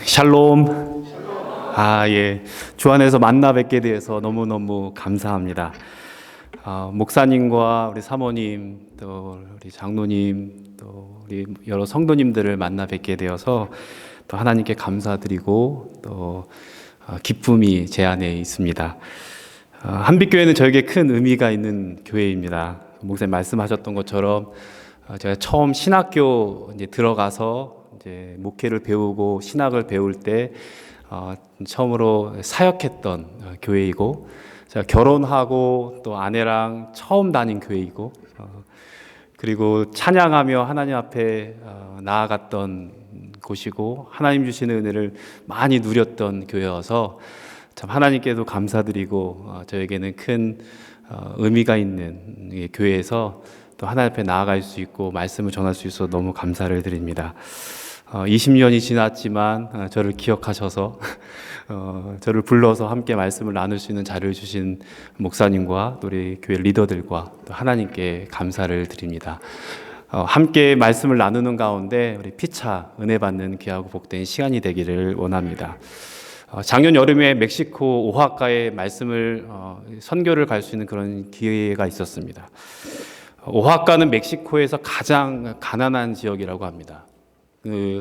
샬롬. 예. 주 안에서 만나 뵙게 돼서 너무너무 감사합니다. 목사님과 우리 사모님, 또 우리 장로님, 또 우리 여러 성도님들을 만나 뵙게 되어서 또 하나님께 감사드리고 또 기쁨이 제 안에 있습니다. 한빛교회는 저에게 큰 의미가 있는 교회입니다. 목사님 말씀하셨던 것처럼 제가 처음 신학교 이제 들어가서 이제 목회를 배우고 신학을 배울 때 처음으로 사역했던 교회이고, 제가 결혼하고 또 아내랑 처음 다닌 교회이고, 그리고 찬양하며 하나님 앞에 나아갔던 곳이고, 하나님 주시는 은혜를 많이 누렸던 교회여서 참 하나님께도 감사드리고 저에게는 큰 의미가 있는 교회에서 또 하나님 앞에 나아갈 수 있고 말씀을 전할 수 있어서 너무 감사를 드립니다. 20년이 지났지만 저를 기억하셔서 저를 불러서 함께 말씀을 나눌 수 있는 자리를 주신 목사님과 또 우리 교회 리더들과 또 하나님께 감사를 드립니다. 함께 말씀을 나누는 가운데 우리 피차 은혜 받는 귀하고 복된 시간이 되기를 원합니다. 작년 여름에 멕시코 오하카에 말씀을 선교를 갈 수 있는 그런 기회가 있었습니다. 오하카는 멕시코에서 가장 가난한 지역이라고 합니다.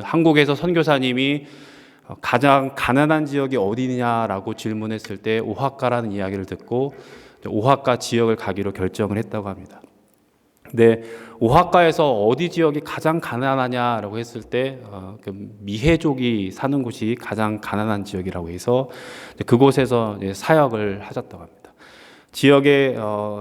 한국에서 선교사님이 가장 가난한 지역이 어디냐라고 질문했을 때 오하카라는 이야기를 듣고 오하카 지역을 가기로 결정을 했다고 합니다. 근데 오하카에서 어디 지역이 가장 가난하냐라고 했을 때 미헤족이 사는 곳이 가장 가난한 지역이라고 해서 그곳에서 사역을 하셨다고 합니다. 지역의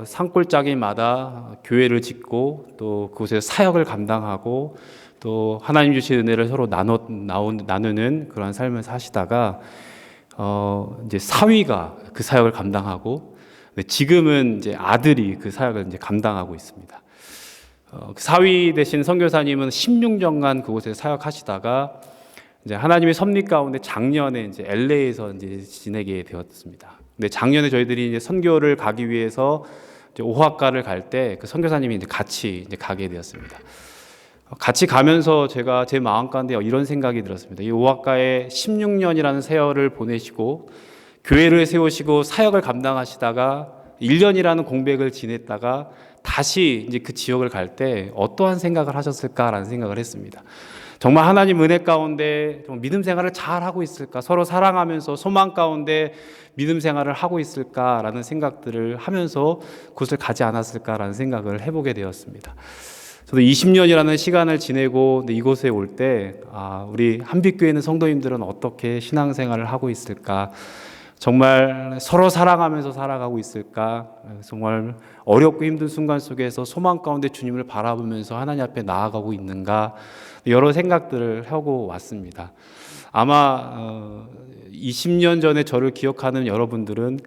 산골짜기마다 교회를 짓고 또 그곳에서 사역을 감당하고 또 하나님 주신 은혜를 서로 나누는 그러한 삶을 사시다가 이제 사위가 그 사역을 감당하고, 지금은 이제 아들이 그 사역을 이제 감당하고 있습니다. 사위 되신 선교사님은 16년간 그곳에 사역하시다가 이제 하나님의 섭리 가운데 작년에 이제 LA에서 이제 지내게 되었습니다. 근데 작년에 저희들이 이제 선교를 가기 위해서 이제 오하카를 갈 때 그 선교사님이 이제 같이 이제 가게 되었습니다. 같이 가면서 제가 제 마음 가운데 이런 생각이 들었습니다. 이 오하카에 16년이라는 세월을 보내시고 교회를 세우시고 사역을 감당하시다가 1년이라는 공백을 지냈다가 다시 이제 그 지역을 갈 때 어떠한 생각을 하셨을까라는 생각을 했습니다. 정말 하나님 은혜 가운데 믿음 생활을 잘 하고 있을까? 서로 사랑하면서 소망 가운데 믿음 생활을 하고 있을까라는 생각들을 하면서 그곳을 가지 않았을까라는 생각을 해보게 되었습니다. 저도 20년이라는 시간을 지내고 이곳에 올 때 우리 한빛교회 있는 성도님들은 어떻게 신앙생활을 하고 있을까? 정말 서로 사랑하면서 살아가고 있을까? 정말 어렵고 힘든 순간 속에서 소망 가운데 주님을 바라보면서 하나님 앞에 나아가고 있는가? 여러 생각들을 하고 왔습니다. 아마 20년 전에 저를 기억하는 여러분들은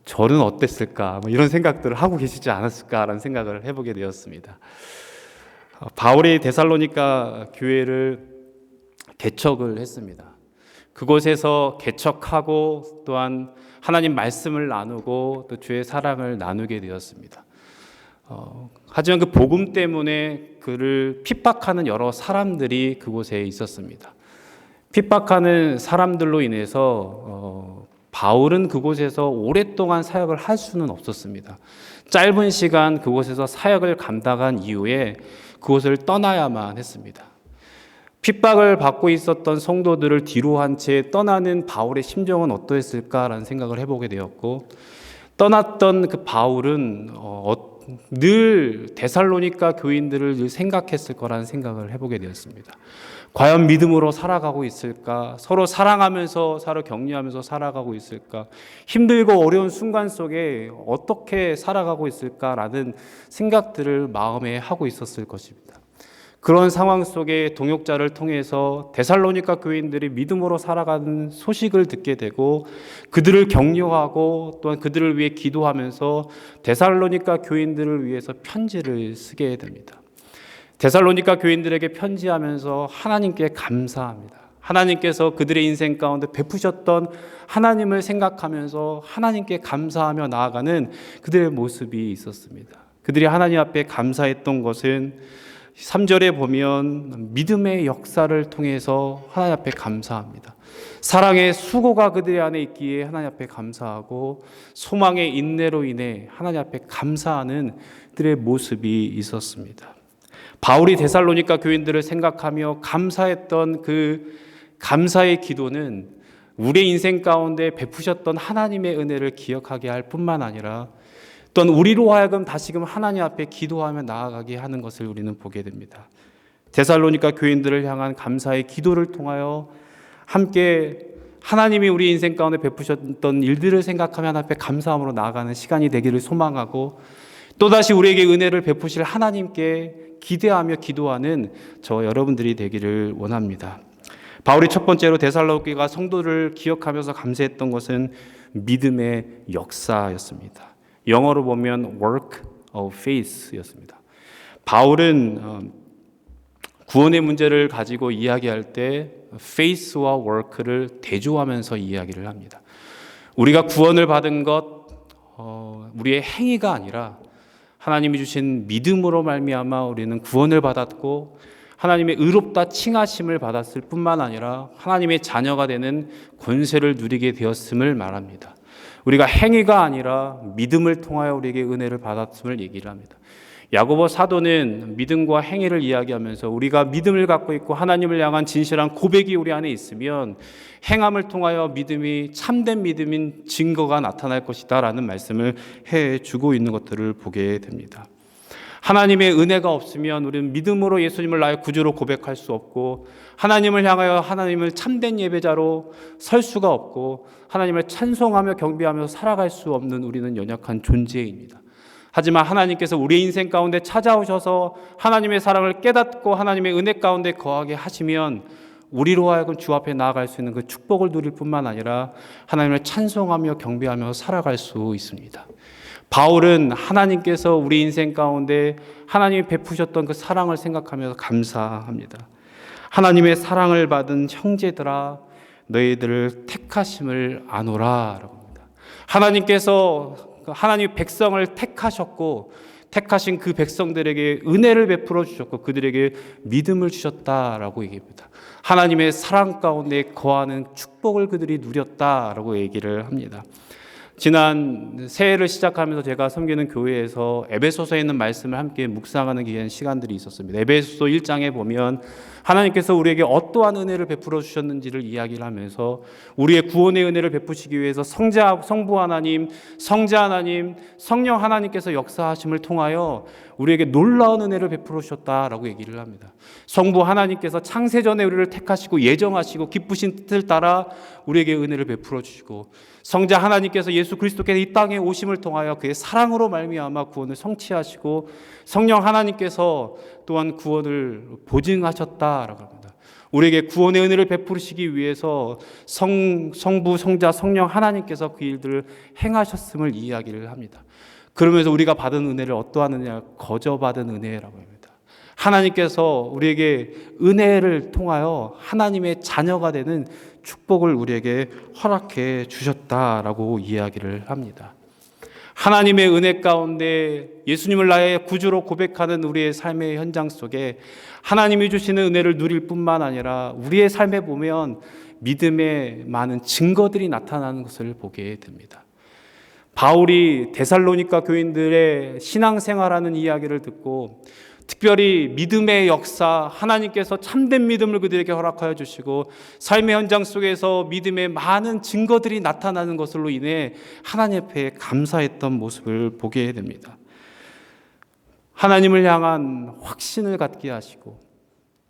저는 어땠을까? 이런 생각들을 하고 계시지 않았을까라는 생각을 해보게 되었습니다. 바울이 데살로니가 교회를 개척을 했습니다. 그곳에서 개척하고 또한 하나님 말씀을 나누고 또 주의 사랑을 나누게 되었습니다. 하지만 그 복음 때문에 그를 핍박하는 여러 사람들이 그곳에 있었습니다. 핍박하는 사람들로 인해서 바울은 그곳에서 오랫동안 사역을 할 수는 없었습니다. 짧은 시간 그곳에서 사역을 감당한 이후에 그곳을 떠나야만 했습니다. 핍박을 받고 있었던 성도들을 뒤로 한 채 떠나는 바울의 심정은 어떠했을까라는 생각을 해보게 되었고, 떠났던 그 바울은 늘 데살로니가 교인들을 늘 생각했을 거라는 생각을 해보게 되었습니다. 과연 믿음으로 살아가고 있을까? 서로 사랑하면서 서로 격려하면서 살아가고 있을까? 힘들고 어려운 순간 속에 어떻게 살아가고 있을까라는 생각들을 마음에 하고 있었을 것입니다. 그런 상황 속에 동역자를 통해서 데살로니가 교인들이 믿음으로 살아가는 소식을 듣게 되고 그들을 격려하고 또한 그들을 위해 기도하면서 데살로니가 교인들을 위해서 편지를 쓰게 됩니다. 데살로니가 교인들에게 편지하면서 하나님께 감사합니다. 하나님께서 그들의 인생 가운데 베푸셨던 하나님을 생각하면서 하나님께 감사하며 나아가는 그들의 모습이 있었습니다. 그들이 하나님 앞에 감사했던 것은 3절에 보면 믿음의 역사를 통해서 하나님 앞에 감사합니다. 사랑의 수고가 그들의 안에 있기에 하나님 앞에 감사하고 소망의 인내로 인해 하나님 앞에 감사하는 그들의 모습이 있었습니다. 바울이 데살로니가 교인들을 생각하며 감사했던 그 감사의 기도는 우리의 인생 가운데 베푸셨던 하나님의 은혜를 기억하게 할 뿐만 아니라 또한 우리로 하여금 다시금 하나님 앞에 기도하며 나아가게 하는 것을 우리는 보게 됩니다. 데살로니가 교인들을 향한 감사의 기도를 통하여 함께 하나님이 우리 인생 가운데 베푸셨던 일들을 생각하며 하나님 앞에 감사함으로 나아가는 시간이 되기를 소망하고 또다시 우리에게 은혜를 베푸실 하나님께 기대하며 기도하는 저 여러분들이 되기를 원합니다. 바울이 첫 번째로 데살로니가 성도를 기억하면서 감사했던 것은 믿음의 역사였습니다. 영어로 보면 work of faith였습니다. 바울은 구원의 문제를 가지고 이야기할 때 faith와 work를 대조하면서 이야기를 합니다. 우리가 구원을 받은 것 우리의 행위가 아니라 하나님이 주신 믿음으로 말미암아 우리는 구원을 받았고 하나님의 의롭다 칭하심을 받았을 뿐만 아니라 하나님의 자녀가 되는 권세를 누리게 되었음을 말합니다. 우리가 행위가 아니라 믿음을 통하여 우리에게 은혜를 받았음을 얘기를 합니다. 야고보 사도는 믿음과 행위를 이야기하면서 우리가 믿음을 갖고 있고 하나님을 향한 진실한 고백이 우리 안에 있으면 행함을 통하여 믿음이 참된 믿음인 증거가 나타날 것이다 라는 말씀을 해주고 있는 것들을 보게 됩니다. 하나님의 은혜가 없으면 우리는 믿음으로 예수님을 나의 구주로 고백할 수 없고 하나님을 향하여 하나님을 참된 예배자로 설 수가 없고 하나님을 찬송하며 경배하며 살아갈 수 없는 우리는 연약한 존재입니다. 하지만 하나님께서 우리 인생 가운데 찾아오셔서 하나님의 사랑을 깨닫고 하나님의 은혜 가운데 거하게 하시면 우리로 하여금 주 앞에 나아갈 수 있는 그 축복을 누릴 뿐만 아니라 하나님을 찬송하며 경배하며 살아갈 수 있습니다. 바울은 하나님께서 우리 인생 가운데 하나님이 베푸셨던 그 사랑을 생각하면서 감사합니다. 하나님의 사랑을 받은 형제들아 너희들을 택하심을 아노라 라고 합니다. 하나님께서 하나님 백성을 택하셨고 택하신 그 백성들에게 은혜를 베풀어 주셨고 그들에게 믿음을 주셨다라고 얘기합니다. 하나님의 사랑 가운데 거하는 축복을 그들이 누렸다라고 얘기를 합니다. 지난 새해를 시작하면서 제가 섬기는 교회에서 에베소서에 있는 말씀을 함께 묵상하는 귀한 시간들이 있었습니다. 에베소서 1장에 보면 하나님께서 우리에게 어떠한 은혜를 베풀어 주셨는지를 이야기를 하면서 우리의 구원의 은혜를 베푸시기 위해서 성부 하나님, 성자 하나님, 성령 하나님께서 역사하심을 통하여 우리에게 놀라운 은혜를 베풀어 주셨다라고 얘기를 합니다. 성부 하나님께서 창세전에 우리를 택하시고 예정하시고 기쁘신 뜻을 따라 우리에게 은혜를 베풀어 주시고 성자 하나님께서 예수 그리스도께서 이 땅에 오심을 통하여 그의 사랑으로 말미암아 구원을 성취하시고 성령 하나님께서 또한 구원을 보증하셨다라고 합니다. 우리에게 구원의 은혜를 베푸시기 위해서 성부, 성자, 성령 하나님께서 그 일들을 행하셨음을 이야기를 합니다. 그러면서 우리가 받은 은혜를 어떠한 은혜냐? 거저받은 은혜라고 합니다. 하나님께서 우리에게 은혜를 통하여 하나님의 자녀가 되는 축복을 우리에게 허락해 주셨다라고 이야기를 합니다. 하나님의 은혜 가운데 예수님을 나의 구주로 고백하는 우리의 삶의 현장 속에 하나님이 주시는 은혜를 누릴 뿐만 아니라 우리의 삶에 보면 믿음의 많은 증거들이 나타나는 것을 보게 됩니다. 바울이 데살로니가 교인들의 신앙생활하는 이야기를 듣고 특별히 믿음의 역사, 하나님께서 참된 믿음을 그들에게 허락하여 주시고 삶의 현장 속에서 믿음의 많은 증거들이 나타나는 것으로 인해 하나님 앞에 감사했던 모습을 보게 됩니다. 하나님을 향한 확신을 갖게 하시고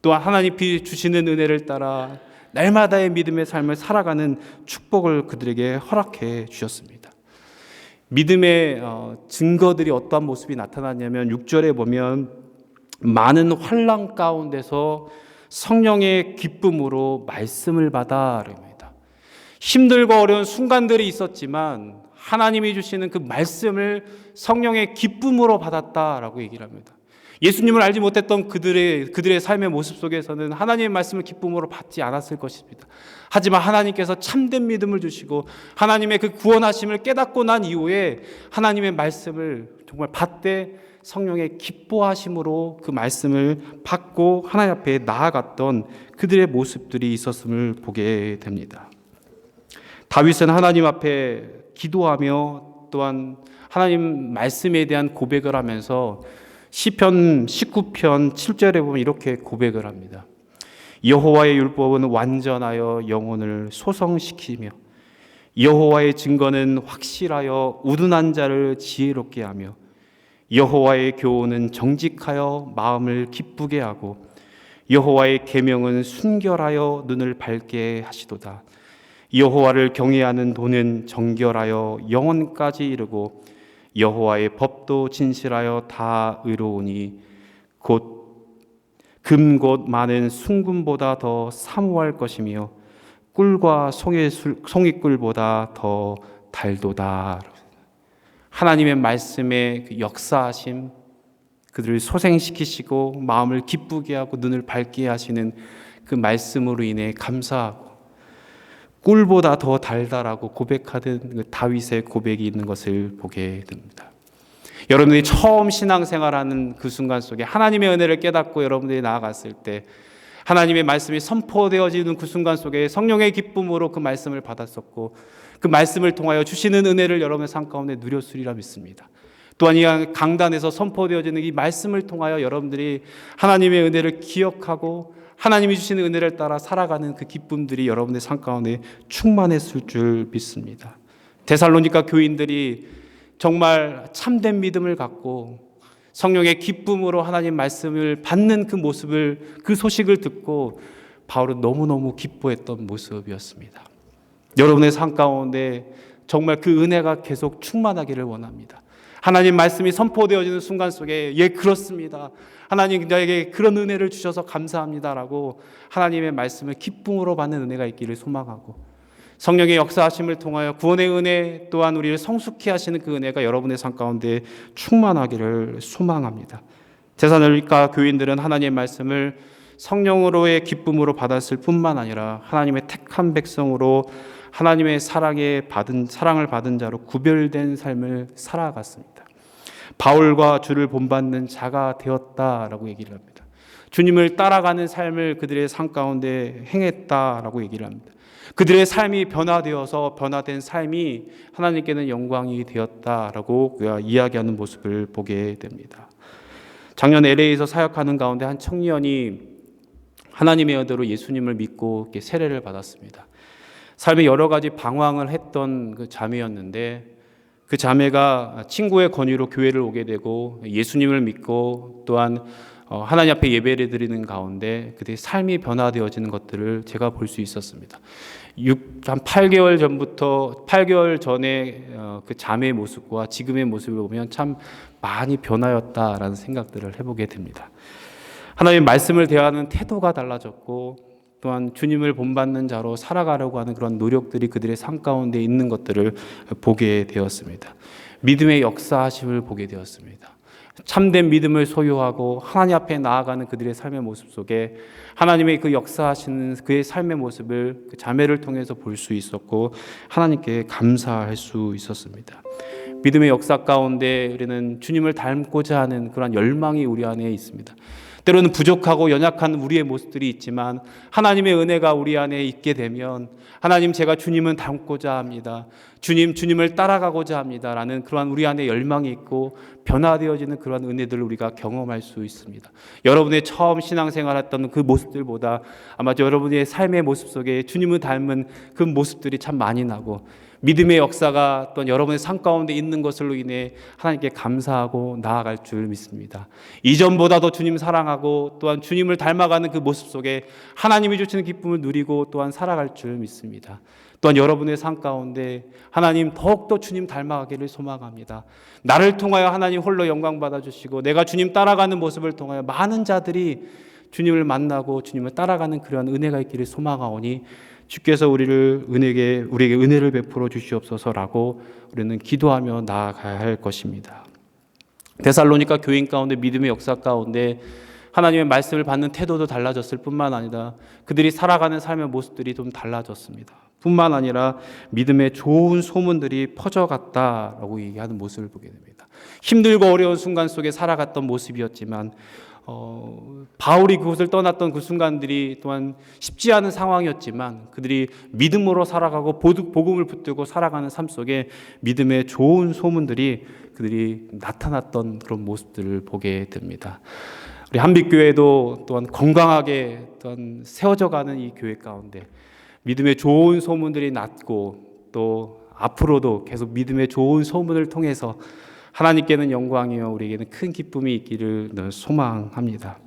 또한 하나님이 주시는 은혜를 따라 날마다의 믿음의 삶을 살아가는 축복을 그들에게 허락해 주셨습니다. 믿음의 증거들이 어떠한 모습이 나타났냐면 6절에 보면 많은 환난 가운데서 성령의 기쁨으로 말씀을 받아 합니다. 힘들고 어려운 순간들이 있었지만 하나님이 주시는 그 말씀을 성령의 기쁨으로 받았다라고 얘기를 합니다. 예수님을 알지 못했던 그들의 삶의 모습 속에서는 하나님의 말씀을 기쁨으로 받지 않았을 것입니다. 하지만 하나님께서 참된 믿음을 주시고 하나님의 그 구원하심을 깨닫고 난 이후에 하나님의 말씀을 정말 받되 성령의 기뻐하심으로 그 말씀을 받고 하나님 앞에 나아갔던 그들의 모습들이 있었음을 보게 됩니다. 다윗은 하나님 앞에 기도하며 또한 하나님 말씀에 대한 고백을 하면서 시편 19편 7절에 보면 이렇게 고백을 합니다. 여호와의 율법은 완전하여 영혼을 소성시키며 여호와의 증거는 확실하여 우둔한 자를 지혜롭게 하며 여호와의 교훈은 정직하여 마음을 기쁘게 하고 여호와의 계명은 순결하여 눈을 밝게 하시도다. 여호와를 경외하는 도는 정결하여 영혼까지 이르고 여호와의 법도 진실하여 다 의로우니 곧 많은 순금보다 더 사모할 것이며 꿀과 송이꿀보다 더 달도다. 하나님의 말씀의 그 역사하심, 그들을 소생시키시고 마음을 기쁘게 하고 눈을 밝게 하시는 그 말씀으로 인해 감사하고 꿀보다 더 달다라고 고백하던 그 다윗의 고백이 있는 것을 보게 됩니다. 여러분들이 처음 신앙생활하는 그 순간 속에 하나님의 은혜를 깨닫고 여러분들이 나아갔을 때 하나님의 말씀이 선포되어지는 그 순간 속에 성령의 기쁨으로 그 말씀을 받았었고 그 말씀을 통하여 주시는 은혜를 여러분의 삶 가운데 누렸으리라 믿습니다. 또한 이 강단에서 선포되어지는 이 말씀을 통하여 여러분들이 하나님의 은혜를 기억하고 하나님이 주시는 은혜를 따라 살아가는 그 기쁨들이 여러분의 삶 가운데 충만했을 줄 믿습니다. 데살로니가 교인들이 정말 참된 믿음을 갖고 성령의 기쁨으로 하나님 말씀을 받는 그 모습을, 그 소식을 듣고 바울은 너무너무 기뻐했던 모습이었습니다. 여러분의 삶 가운데 정말 그 은혜가 계속 충만하기를 원합니다. 하나님 말씀이 선포되어지는 순간 속에 예 그렇습니다. 하나님 저에게 그런 은혜를 주셔서 감사합니다라고 하나님의 말씀을 기쁨으로 받는 은혜가 있기를 소망하고 성령의 역사하심을 통하여 구원의 은혜 또한 우리를 성숙케 하시는 그 은혜가 여러분의 삶 가운데 충만하기를 소망합니다. 데살로니가 교인들은 하나님의 말씀을 성령으로의 기쁨으로 받았을 뿐만 아니라 하나님의 택한 백성으로 하나님의 사랑을 받은 자로 구별된 삶을 살아갔습니다. 바울과 주를 본받는 자가 되었다라고 얘기를 합니다. 주님을 따라가는 삶을 그들의 삶 가운데 행했다라고 얘기를 합니다. 그들의 삶이 변화되어서 변화된 삶이 하나님께는 영광이 되었다라고 이야기하는 모습을 보게 됩니다. 작년 LA에서 사역하는 가운데 한 청년이 하나님의 은혜로 예수님을 믿고 세례를 받았습니다. 삶에 여러 가지 방황을 했던 그 자매였는데 그 자매가 친구의 권유로 교회를 오게 되고 예수님을 믿고 또한 하나님 앞에 예배를 드리는 가운데 그들의 삶이 변화되어지는 것들을 제가 볼 수 있었습니다. 한 8개월 전에 그 자매의 모습과 지금의 모습을 보면 참 많이 변하였다라는 생각들을 해보게 됩니다. 하나님의 말씀을 대하는 태도가 달라졌고 또한 주님을 본받는 자로 살아가려고 하는 그런 노력들이 그들의 삶 가운데 있는 것들을 보게 되었습니다. 믿음의 역사하심을 보게 되었습니다. 참된 믿음을 소유하고 하나님 앞에 나아가는 그들의 삶의 모습 속에 하나님의 그 역사하시는 그의 삶의 모습을 그 자매를 통해서 볼 수 있었고 하나님께 감사할 수 있었습니다. 믿음의 역사 가운데 우리는 주님을 닮고자 하는 그런 열망이 우리 안에 있습니다. 때로는 부족하고 연약한 우리의 모습들이 있지만 하나님의 은혜가 우리 안에 있게 되면 하나님 제가 주님은 닮고자 합니다. 주님을 따라가고자 합니다. 라는 그러한 우리 안에 열망이 있고 변화되어지는 그러한 은혜들을 우리가 경험할 수 있습니다. 여러분의 처음 신앙생활했던 그 모습들보다 아마 여러분의 삶의 모습 속에 주님을 닮은 그 모습들이 참 많이 나고 믿음의 역사가 또한 여러분의 삶 가운데 있는 것으로 인해 하나님께 감사하고 나아갈 줄 믿습니다. 이전보다도 주님 사랑하고 또한 주님을 닮아가는 그 모습 속에 하나님이 주시는 기쁨을 누리고 또한 살아갈 줄 믿습니다. 또한 여러분의 삶 가운데 하나님 더욱더 주님 닮아가기를 소망합니다. 나를 통하여 하나님 홀로 영광 받아주시고 내가 주님 따라가는 모습을 통하여 많은 자들이 주님을 만나고 주님을 따라가는 그런 은혜가 있기를 소망하오니 주께서 우리에게 은혜를 베풀어 주시옵소서라고 우리는 기도하며 나아가야 할 것입니다. 데살로니가 교인 가운데 믿음의 역사 가운데 하나님의 말씀을 받는 태도도 달라졌을 뿐만 아니라 그들이 살아가는 삶의 모습들이 좀 달라졌습니다. 뿐만 아니라 믿음의 좋은 소문들이 퍼져갔다라고 얘기하는 모습을 보게 됩니다. 힘들고 어려운 순간 속에 살아갔던 모습이었지만 바울이 그곳을 떠났던 그 순간들이 또한 쉽지 않은 상황이었지만 그들이 믿음으로 살아가고 복음을 붙들고 살아가는 삶 속에 믿음의 좋은 소문들이 그들이 나타났던 그런 모습들을 보게 됩니다. 우리 한빛교회도 또한 건강하게 또한 세워져가는 이 교회 가운데 믿음의 좋은 소문들이 났고 또 앞으로도 계속 믿음의 좋은 소문을 통해서 하나님께는 영광이요 우리에게는 큰 기쁨이 있기를 늘 소망합니다.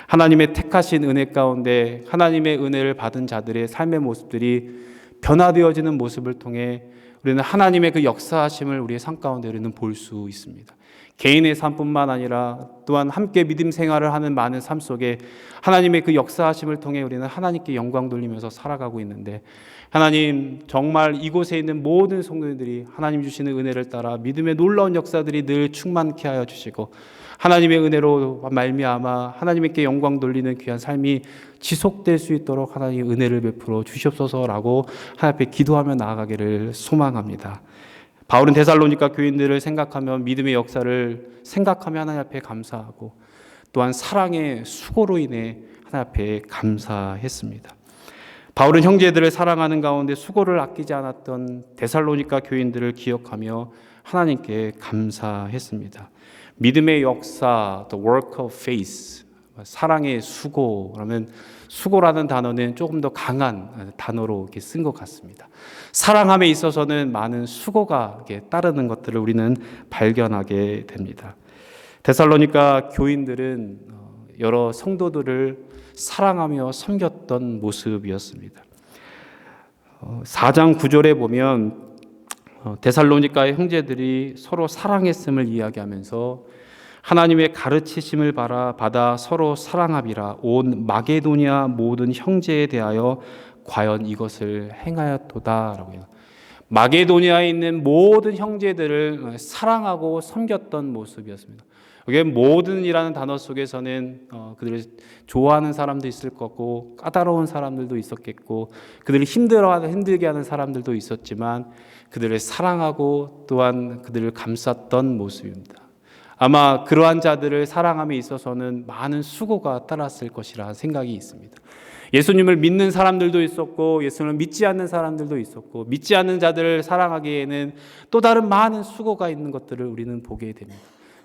하나님의 택하신 은혜 가운데 하나님의 은혜를 받은 자들의 삶의 모습들이 변화되어지는 모습을 통해 우리는 하나님의 그 역사하심을 우리의 삶 가운데 우리는 볼 수 있습니다. 개인의 삶뿐만 아니라 또한 함께 믿음 생활을 하는 많은 삶 속에 하나님의 그 역사하심을 통해 우리는 하나님께 영광 돌리면서 살아가고 있는데 하나님 정말 이곳에 있는 모든 성도들이 하나님 주시는 은혜를 따라 믿음의 놀라운 역사들이 늘 충만케 하여 주시고 하나님의 은혜로 말미암아 하나님께 영광 돌리는 귀한 삶이 지속될 수 있도록 하나님 은혜를 베풀어 주시옵소서라고 하나님 앞에 기도하며 나아가기를 소망합니다. 바울은 데살로니가 교인들을 생각하며 믿음의 역사를 생각하며 하나님 앞에 감사하고 또한 사랑의 수고로 인해 하나님 앞에 감사했습니다. 바울은 형제들을 사랑하는 가운데 수고를 아끼지 않았던 데살로니가 교인들을 기억하며 하나님께 감사했습니다. 믿음의 역사, the work of faith, 사랑의 수고, 그러면 수고라는 단어는 조금 더 강한 단어로 이렇게 쓴 것 같습니다. 사랑함에 있어서는 많은 수고가 따르는 것들을 우리는 발견하게 됩니다. 데살로니가 교인들은 여러 성도들을 사랑하며 섬겼던 모습이었습니다. 4장 9절에 보면 데살로니가의 형제들이 서로 사랑했음을 이야기하면서 하나님의 가르치심을 받아 서로 사랑하리라 온 마게도니아 모든 형제에 대하여 과연 이것을 행하였도다라고 해요. 마게도니아에 있는 모든 형제들을 사랑하고 섬겼던 모습이었습니다. 이게 모든이라는 단어 속에서는 그들을 좋아하는 사람도 있을 거고 까다로운 사람들도 있었겠고 그들을 힘들게 하는 사람들도 있었지만 그들을 사랑하고 또한 그들을 감쌌던 모습입니다. 아마 그러한 자들을 사랑함에 있어서는 많은 수고가 따랐을 것이라 생각이 있습니다. 예수님을 믿는 사람들도 있었고 예수님을 믿지 않는 사람들도 있었고 믿지 않는 자들을 사랑하기에는 또 다른 많은 수고가 있는 것들을 우리는 보게 됩니다.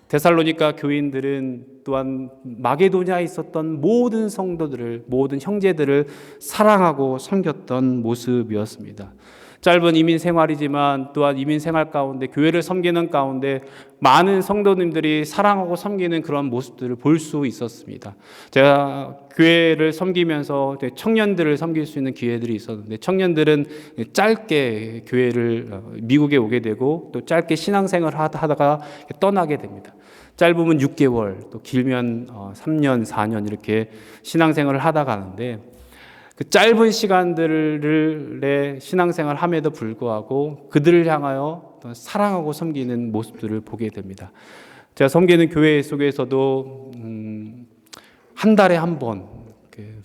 데살로니가 교인들은 또한 마게도냐에 있었던 모든 성도들을 모든 형제들을 사랑하고 섬겼던 모습이었습니다. 짧은 이민 생활이지만 또한 이민 생활 가운데 교회를 섬기는 가운데 많은 성도님들이 사랑하고 섬기는 그런 모습들을 볼 수 있었습니다. 제가 교회를 섬기면서 청년들을 섬길 수 있는 기회들이 있었는데 청년들은 짧게 교회를 미국에 오게 되고 또 짧게 신앙생활을 하다가 떠나게 됩니다. 짧으면 6개월 또 길면 3년 4년 이렇게 신앙생활을 하다 가는데 그 짧은 시간들의 신앙생활을 함에도 불구하고 그들을 향하여 사랑하고 섬기는 모습들을 보게 됩니다. 제가 섬기는 교회 속에서도 한 달에 한 번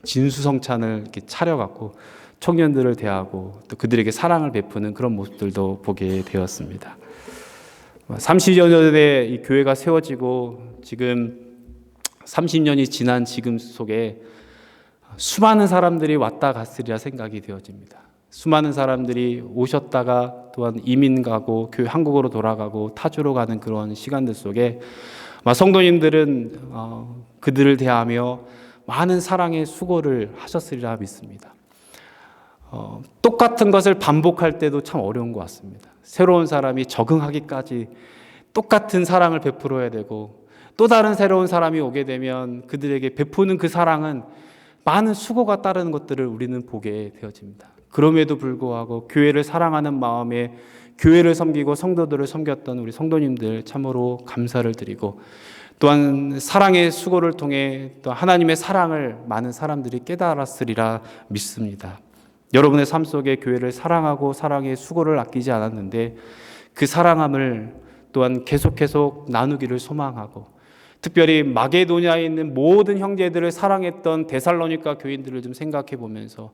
진수성찬을 이렇게 차려갖고 청년들을 대하고 또 그들에게 사랑을 베푸는 그런 모습들도 보게 되었습니다. 30여 년에 이 교회가 세워지고 지금 30년이 지난 지금 속에 수많은 사람들이 왔다 갔으리라 생각이 되어집니다. 수많은 사람들이 오셨다가 또한 이민 가고 교회 한국으로 돌아가고 타주로 가는 그런 시간들 속에 성도님들은 그들을 대하며 많은 사랑의 수고를 하셨으리라 믿습니다. 똑같은 것을 반복할 때도 참 어려운 것 같습니다. 새로운 사람이 적응하기까지 똑같은 사랑을 베풀어야 되고 또 다른 새로운 사람이 오게 되면 그들에게 베푸는 그 사랑은 많은 수고가 따르는 것들을 우리는 보게 되어집니다. 그럼에도 불구하고 교회를 사랑하는 마음에 교회를 섬기고 성도들을 섬겼던 우리 성도님들 참으로 감사를 드리고 또한 사랑의 수고를 통해 또 하나님의 사랑을 많은 사람들이 깨달았으리라 믿습니다. 여러분의 삶 속에 교회를 사랑하고 사랑의 수고를 아끼지 않았는데 그 사랑함을 또한 계속 나누기를 소망하고 특별히 마게도냐에 있는 모든 형제들을 사랑했던 데살로니가 교인들을 좀 생각해 보면서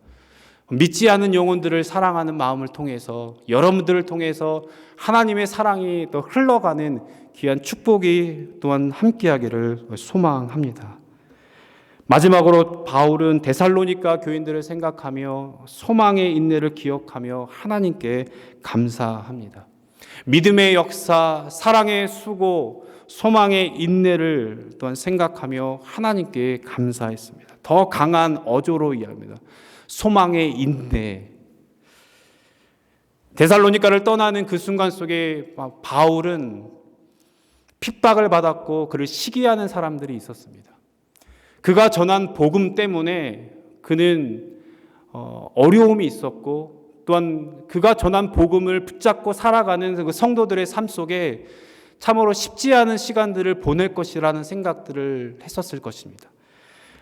믿지 않은 영혼들을 사랑하는 마음을 통해서 여러분들을 통해서 하나님의 사랑이 또 흘러가는 귀한 축복이 또한 함께하기를 소망합니다. 마지막으로 바울은 데살로니가 교인들을 생각하며 소망의 인내를 기억하며 하나님께 감사합니다. 믿음의 역사, 사랑의 수고, 소망의 인내를 또한 생각하며 하나님께 감사했습니다. 더 강한 어조로 이해합니다. 소망의 인내. 데살로니가를 떠나는 그 순간 속에 바울은 핍박을 받았고 그를 시기하는 사람들이 있었습니다. 그가 전한 복음 때문에 그는 어려움이 있었고 또한 그가 전한 복음을 붙잡고 살아가는 그 성도들의 삶 속에 참으로 쉽지 않은 시간들을 보낼 것이라는 생각들을 했었을 것입니다.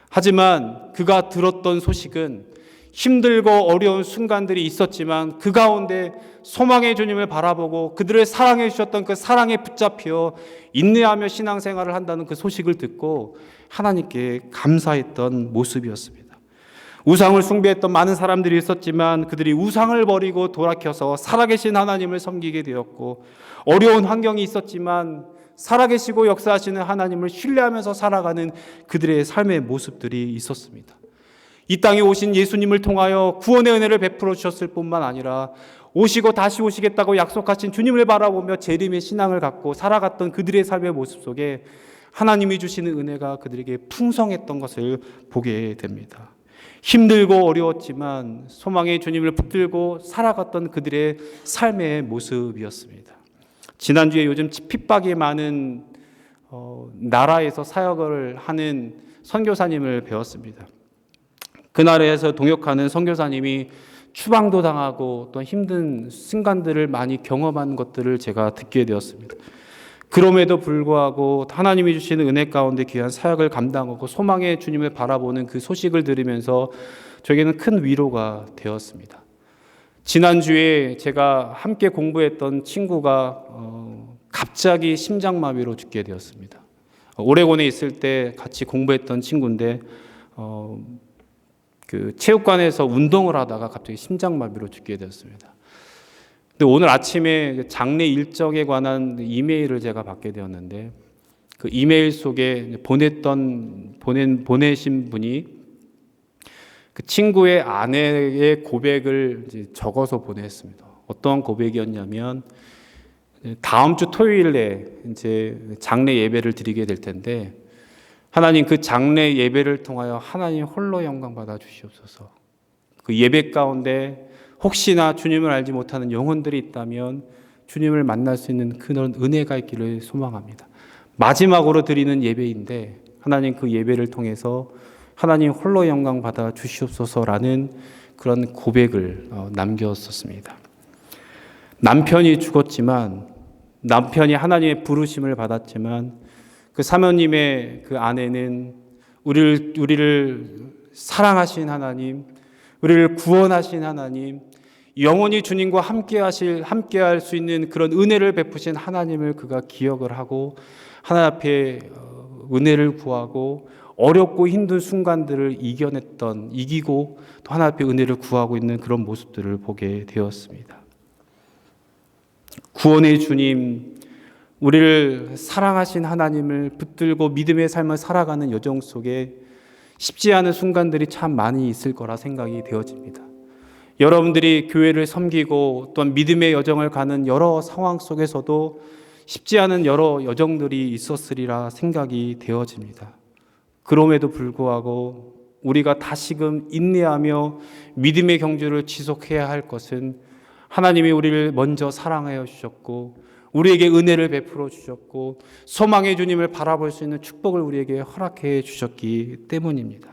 하지만 그가 들었던 소식은 힘들고 어려운 순간들이 있었지만 그 가운데 소망의 주님을 바라보고 그들을 사랑해 주셨던 그 사랑에 붙잡혀 인내하며 신앙생활을 한다는 그 소식을 듣고 하나님께 감사했던 모습이었습니다. 우상을 숭배했던 많은 사람들이 있었지만 그들이 우상을 버리고 돌아켜서 살아계신 하나님을 섬기게 되었고, 어려운 환경이 있었지만 살아계시고 역사하시는 하나님을 신뢰하면서 살아가는 그들의 삶의 모습들이 있었습니다. 이 땅에 오신 예수님을 통하여 구원의 은혜를 베풀어 주셨을 뿐만 아니라 오시고 다시 오시겠다고 약속하신 주님을 바라보며 재림의 신앙을 갖고 살아갔던 그들의 삶의 모습 속에 하나님이 주시는 은혜가 그들에게 풍성했던 것을 보게 됩니다. 힘들고 어려웠지만 소망의 주님을 붙들고 살아갔던 그들의 삶의 모습이었습니다. 지난주에 요즘 핍박이 많은 나라에서 사역을 하는 선교사님을 배웠습니다. 그 나라에서 동역하는 선교사님이 추방도 당하고 또 힘든 순간들을 많이 경험한 것들을 제가 듣게 되었습니다. 그럼에도 불구하고 하나님이 주시는 은혜 가운데 귀한 사역을 감당하고 소망의 주님을 바라보는 그 소식을 들으면서 저에게는 큰 위로가 되었습니다. 지난주에 제가 함께 공부했던 친구가 갑자기 심장마비로 죽게 되었습니다. 오레곤에 있을 때 같이 공부했던 친구인데 그 체육관에서 운동을 하다가 갑자기 심장마비로 죽게 되었습니다. 근데 오늘 아침에 장례 일정에 관한 이메일을 제가 받게 되었는데 그 이메일 속에 보내신 분이 그 친구의 아내의 고백을 이제 적어서 보냈습니다. 어떠한 고백이었냐면 다음 주 토요일에 이제 장례 예배를 드리게 될 텐데 하나님 그 장례 예배를 통하여 하나님 홀로 영광 받아 주시옵소서. 그 예배 가운데 혹시나 주님을 알지 못하는 영혼들이 있다면 주님을 만날 수 있는 그런 은혜가 있기를 소망합니다. 마지막으로 드리는 예배인데 하나님 그 예배를 통해서 하나님 홀로 영광 받아 주시옵소서라는 그런 고백을 남겼었습니다. 남편이 죽었지만 남편이 하나님의 부르심을 받았지만 그 사모님의 그 아내는 우리를 사랑하신 하나님, 우리를 구원하신 하나님, 영원히 주님과 함께할 수 있는 그런 은혜를 베푸신 하나님을 그가 기억을 하고 하나님 앞에 은혜를 구하고 어렵고 힘든 순간들을 이기고 또 하나님 앞에 은혜를 구하고 있는 그런 모습들을 보게 되었습니다. 구원의 주님, 우리를 사랑하신 하나님을 붙들고 믿음의 삶을 살아가는 여정 속에 쉽지 않은 순간들이 참 많이 있을 거라 생각이 되어집니다. 여러분들이 교회를 섬기고 또한 믿음의 여정을 가는 여러 상황 속에서도 쉽지 않은 여러 여정들이 있었으리라 생각이 되어집니다. 그럼에도 불구하고 우리가 다시금 인내하며 믿음의 경주를 지속해야 할 것은 하나님이 우리를 먼저 사랑하여 주셨고 우리에게 은혜를 베풀어 주셨고 소망의 주님을 바라볼 수 있는 축복을 우리에게 허락해 주셨기 때문입니다.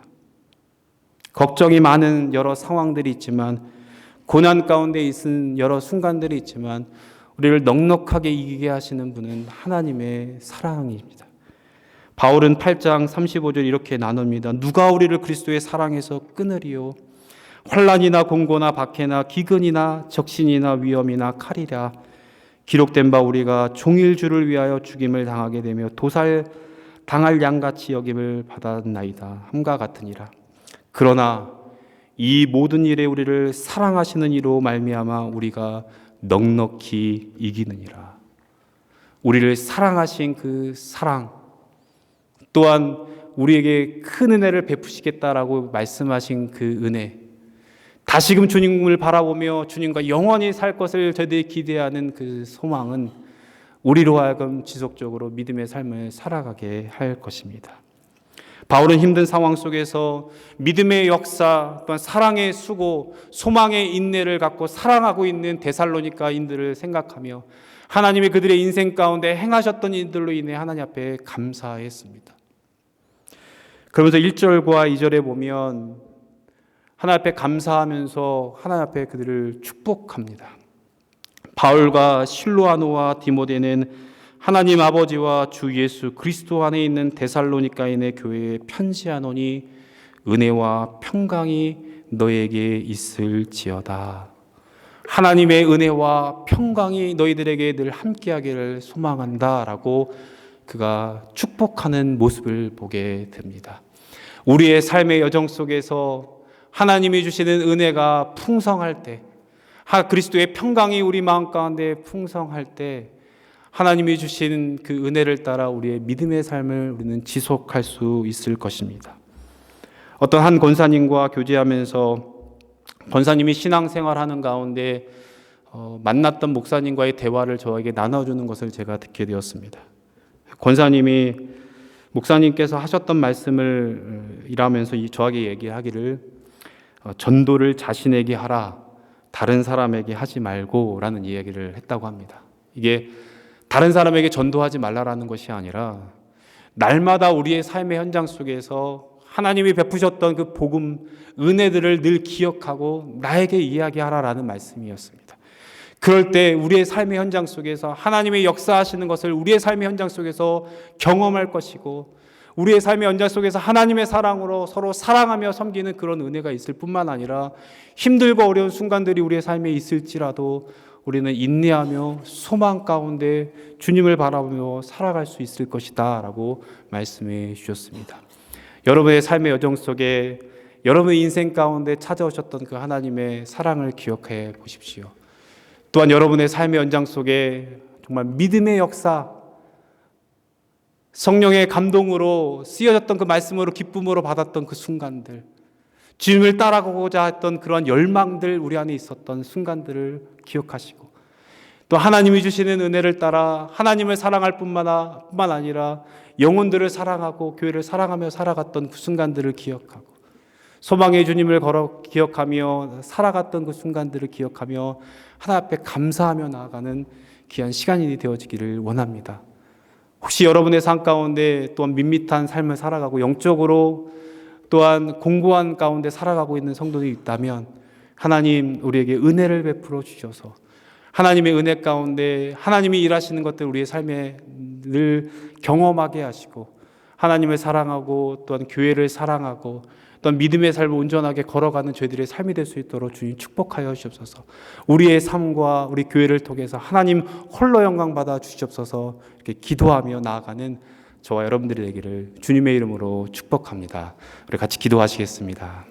걱정이 많은 여러 상황들이 있지만 고난 가운데 있은 여러 순간들이 있지만 우리를 넉넉하게 이기게 하시는 분은 하나님의 사랑입니다. 바울은 8장 35절 이렇게 나눕니다. 누가 우리를 그리스도의 사랑에서 끊으리요? 환난이나 공고나 박해나 기근이나 적신이나 위험이나 칼이라. 기록된 바 우리가 종일 주를 위하여 죽임을 당하게 되며 도살 당할 양같이 여김을 받았나이다 함과 같으니라. 그러나 이 모든 일에 우리를 사랑하시는 이로 말미암아 우리가 넉넉히 이기느니라. 우리를 사랑하신 그 사랑, 또한 우리에게 큰 은혜를 베푸시겠다라고 말씀하신 그 은혜, 다시금 주님을 바라보며 주님과 영원히 살 것을 저희들이 기대하는 그 소망은 우리로 하여금 지속적으로 믿음의 삶을 살아가게 할 것입니다. 바울은 힘든 상황 속에서 믿음의 역사, 또한 사랑의 수고, 소망의 인내를 갖고 사랑하고 있는 데살로니가인들을 생각하며 하나님이 그들의 인생 가운데 행하셨던 일들로 인해 하나님 앞에 감사했습니다. 그러면서 1절과 2절에 보면 하나님 앞에 감사하면서 하나님 앞에 그들을 축복합니다. 바울과 실로아노와 디모데는 하나님 아버지와 주 예수 그리스도 안에 있는 데살로니가인의 교회에 편지하노니 은혜와 평강이 너에게 있을지어다. 하나님의 은혜와 평강이 너희들에게 늘 함께하기를 소망한다라고 그가 축복하는 모습을 보게 됩니다. 우리의 삶의 여정 속에서 하나님이 주시는 은혜가 풍성할 때, 그리스도의 평강이 우리 마음 가운데 풍성할 때 하나님이 주신 그 은혜를 따라 우리의 믿음의 삶을 우리는 지속할 수 있을 것입니다. 어떤 한 권사님과 교제하면서 권사님이 신앙생활하는 가운데 만났던 목사님과의 대화를 저에게 나눠주는 것을 제가 듣게 되었습니다. 권사님이 목사님께서 하셨던 말씀을 일하면서 저에게 얘기하기를 전도를 자신에게 하라, 다른 사람에게 하지 말고 라는 이야기를 했다고 합니다. 이게 다른 사람에게 전도하지 말라라는 것이 아니라 날마다 우리의 삶의 현장 속에서 하나님이 베푸셨던 그 복음, 은혜들을 늘 기억하고 나에게 이야기하라라는 말씀이었습니다. 그럴 때 우리의 삶의 현장 속에서 하나님의 역사하시는 것을 우리의 삶의 현장 속에서 경험할 것이고 우리의 삶의 현장 속에서 하나님의 사랑으로 서로 사랑하며 섬기는 그런 은혜가 있을 뿐만 아니라 힘들고 어려운 순간들이 우리의 삶에 있을지라도 우리는 인내하며 소망 가운데 주님을 바라보며 살아갈 수 있을 것이다 라고 말씀해 주셨습니다. 여러분의 삶의 여정 속에 여러분의 인생 가운데 찾아오셨던 그 하나님의 사랑을 기억해 보십시오. 또한 여러분의 삶의 연장 속에 정말 믿음의 역사, 성령의 감동으로 쓰여졌던 그 말씀으로 기쁨으로 받았던 그 순간들, 주님을 따라가고자 했던 그러한 열망들 우리 안에 있었던 순간들을 기억하시고 또 하나님이 주시는 은혜를 따라 하나님을 사랑할 뿐만 아니라 영혼들을 사랑하고 교회를 사랑하며 살아갔던 그 순간들을 기억하고 소망의 주님을 기억하며 살아갔던 그 순간들을 기억하며 하나님 앞에 감사하며 나아가는 귀한 시간이 되어지기를 원합니다. 혹시 여러분의 삶 가운데 또한 밋밋한 삶을 살아가고 영적으로 또한 공고한 가운데 살아가고 있는 성도들이 있다면 하나님 우리에게 은혜를 베풀어 주셔서 하나님의 은혜 가운데 하나님이 일하시는 것들 우리의 삶에 늘 경험하게 하시고 하나님을 사랑하고 또한 교회를 사랑하고 또한 믿음의 삶을 온전하게 걸어가는 저희들의 삶이 될 수 있도록 주님 축복하여 주옵소서. 우리의 삶과 우리 교회를 통해서 하나님 홀로 영광 받아 주시옵소서. 이렇게 기도하며 나아가는 저와 여러분들이 되기를 주님의 이름으로 축복합니다. 우리 같이 기도하시겠습니다.